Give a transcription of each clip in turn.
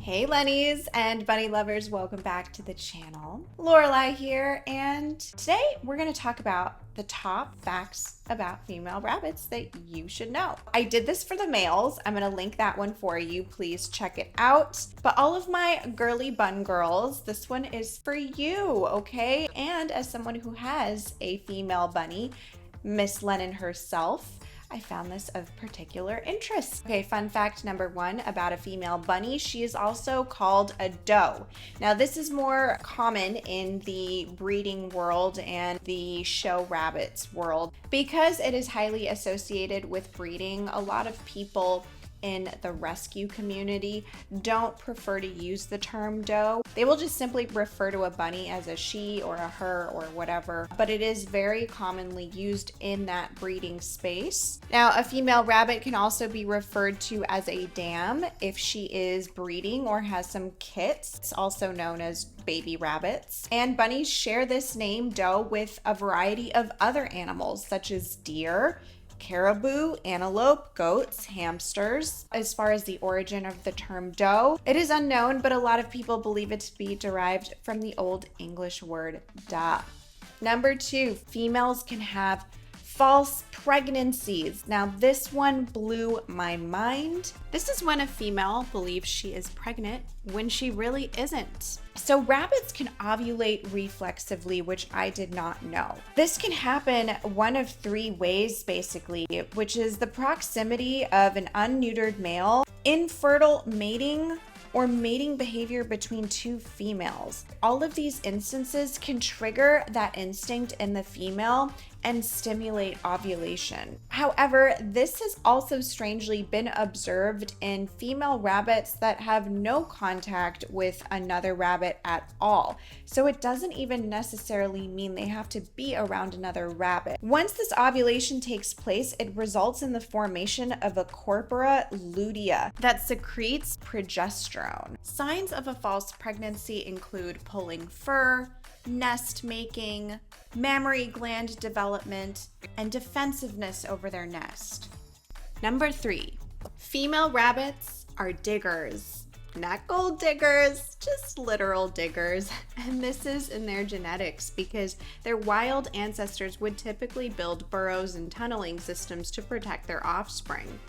Hey Lennies and bunny lovers, welcome back to the channel. Lorelai here, and today we're going to talk about the top facts about female rabbits that you should know. I did this for the males. I'm going to link that one for you. Please check it out. But all of my girly bun girls, this one is for you, okay? And as someone who has a female bunny, Miss Lennon herself, I found this of particular interest. Okay, fun fact number one about a female bunny. She is also called a doe. Now, this is more common in the breeding world and the show rabbits world. Because it is highly associated with breeding, a lot of people in the rescue community don't prefer to use the term doe. They will just simply refer to a bunny as a she or a her or whatever, but it is very commonly used in that breeding space. Now, a female rabbit can also be referred to as a dam if she is breeding or has some kits. It's also known as baby rabbits. And bunnies share this name doe with a variety of other animals such as deer, caribou, antelope, goats, hamsters. As far as the origin of the term doe, it is unknown, but a lot of people believe it to be derived from the Old English word da. Number two, females can have false pregnancies. Now, this one blew my mind. This is when a female believes she is pregnant when she really isn't. So rabbits can ovulate reflexively, which I did not know. This can happen one of three ways, basically, which is the proximity of an unneutered male, infertile mating, or mating behavior between two females. All of these instances can trigger that instinct in the female and stimulate ovulation. However, this has also strangely been observed in female rabbits that have no contact with another rabbit at all. So it doesn't even necessarily mean they have to be around another rabbit. Once this ovulation takes place, it results in the formation of a corpora lutea that secretes progesterone. Signs of a false pregnancy include pulling fur, nest making, mammary gland development, and defensiveness over their nest. Number three, female rabbits are diggers. Not gold diggers, just literal diggers. And this is in their genetics because their wild ancestors would typically build burrows and tunneling systems to protect their offspring.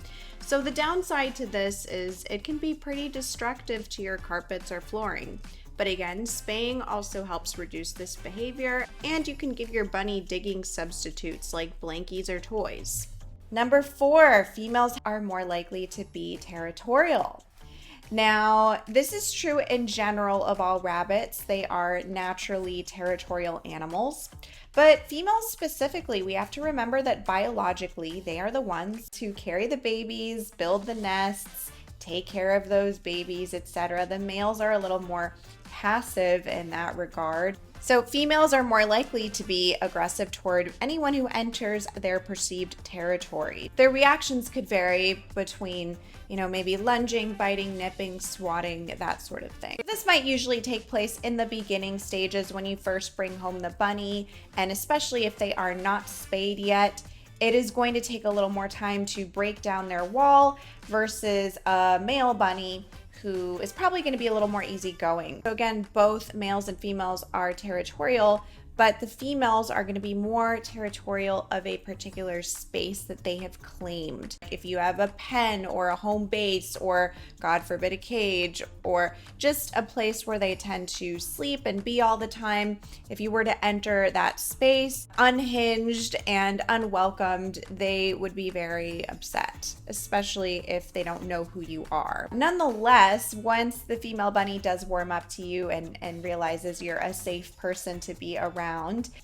So the downside to this is it can be pretty destructive to your carpets or flooring. But again, spaying also helps reduce this behavior, and you can give your bunny digging substitutes like blankies or toys. Number four, females are more likely to be territorial. Now, this is true in general of all rabbits. They are naturally territorial animals. But females specifically, we have to remember that biologically, they are the ones who carry the babies, build the nests, take care of those babies, etc. The males are a little more passive in that regard. So females are more likely to be aggressive toward anyone who enters their perceived territory. Their reactions could vary between, maybe lunging, biting, nipping, swatting, that sort of thing. This might usually take place in the beginning stages when you first bring home the bunny, and especially if they are not spayed yet, it is going to take a little more time to break down their wall versus a male bunny who is probably going to be a little more easygoing. So again, both males and females are territorial, but the females are going to be more territorial of a particular space that they have claimed. If you have a pen or a home base or, God forbid, a cage or just a place where they tend to sleep and be all the time, if you were to enter that space unhinged and unwelcomed, they would be very upset, especially if they don't know who you are. Nonetheless, once the female bunny does warm up to you and realizes you're a safe person to be around,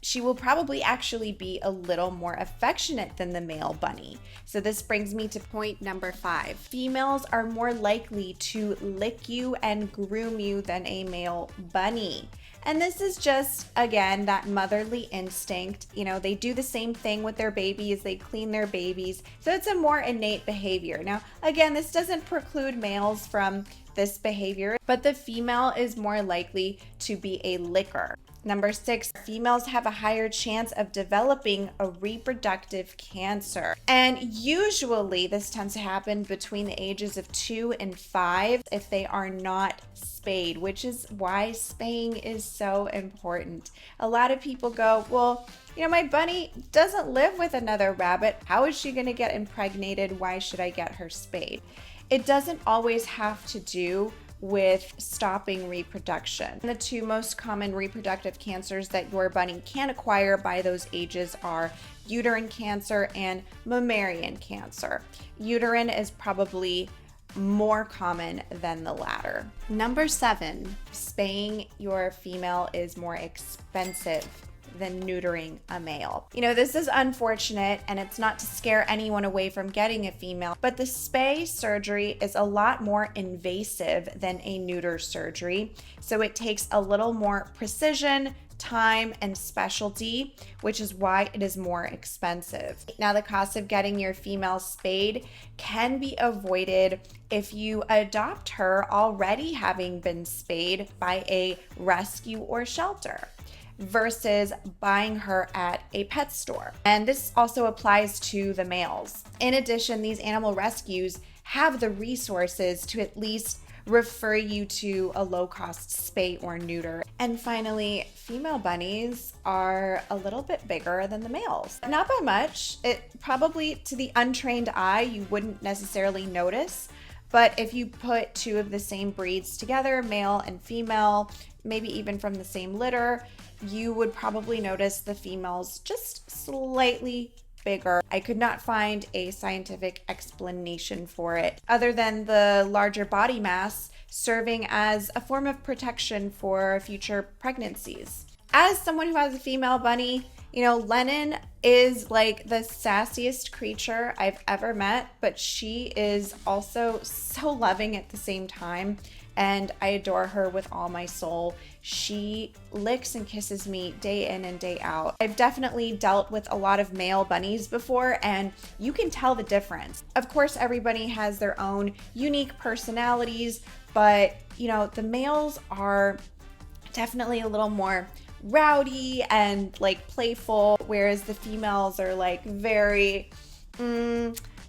she will probably actually be a little more affectionate than the male bunny. So this brings me to point number five. Females are more likely to lick you and groom you than a male bunny. And this is just, again, that motherly instinct. They do the same thing with their babies. They clean their babies. So it's a more innate behavior. Now, again, this doesn't preclude males from this behavior, but the female is more likely to be a licker. Number 6, females have a higher chance of developing a reproductive cancer. And usually this tends to happen between the ages of 2 and 5 if they are not spayed, which is why spaying is so important. A lot of people go, well, my bunny doesn't live with another rabbit. How is she going to get impregnated? Why should I get her spayed? It doesn't always have to do with stopping reproduction. The 2 most common reproductive cancers that your bunny can acquire by those ages are uterine cancer and mammalian cancer. Uterine is probably more common than the latter. Number 7, spaying your female is more expensive than neutering a male. This is unfortunate, and it's not to scare anyone away from getting a female, but the spay surgery is a lot more invasive than a neuter surgery. So it takes a little more precision, time, and specialty, which is why it is more expensive. Now, the cost of getting your female spayed can be avoided if you adopt her already having been spayed by a rescue or shelter, versus buying her at a pet store. And this also applies to the males. In addition, these animal rescues have the resources to at least refer you to a low-cost spay or neuter. And finally, female bunnies are a little bit bigger than the males. Not by much. It probably, to the untrained eye, you wouldn't necessarily notice. But if you put 2 of the same breeds together, male and female, maybe even from the same litter, you would probably notice the females just slightly bigger. I could not find a scientific explanation for it other than the larger body mass serving as a form of protection for future pregnancies. As someone who has a female bunny, Lennon is like the sassiest creature I've ever met, but she is also so loving at the same time, and I adore her with all my soul. She licks and kisses me day in and day out. I've definitely dealt with a lot of male bunnies before, and you can tell the difference. Of course, everybody has their own unique personalities, but the males are definitely a little more rowdy and playful, whereas the females are very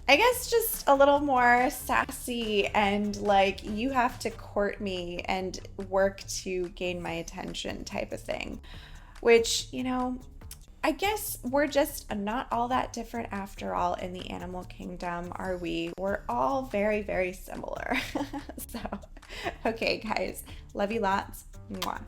I guess just a little more sassy and you have to court me and work to gain my attention type of thing, which I guess we're just not all that different after all in the animal kingdom, are we? We're all very, very similar. So okay guys, love you lots. Mwah.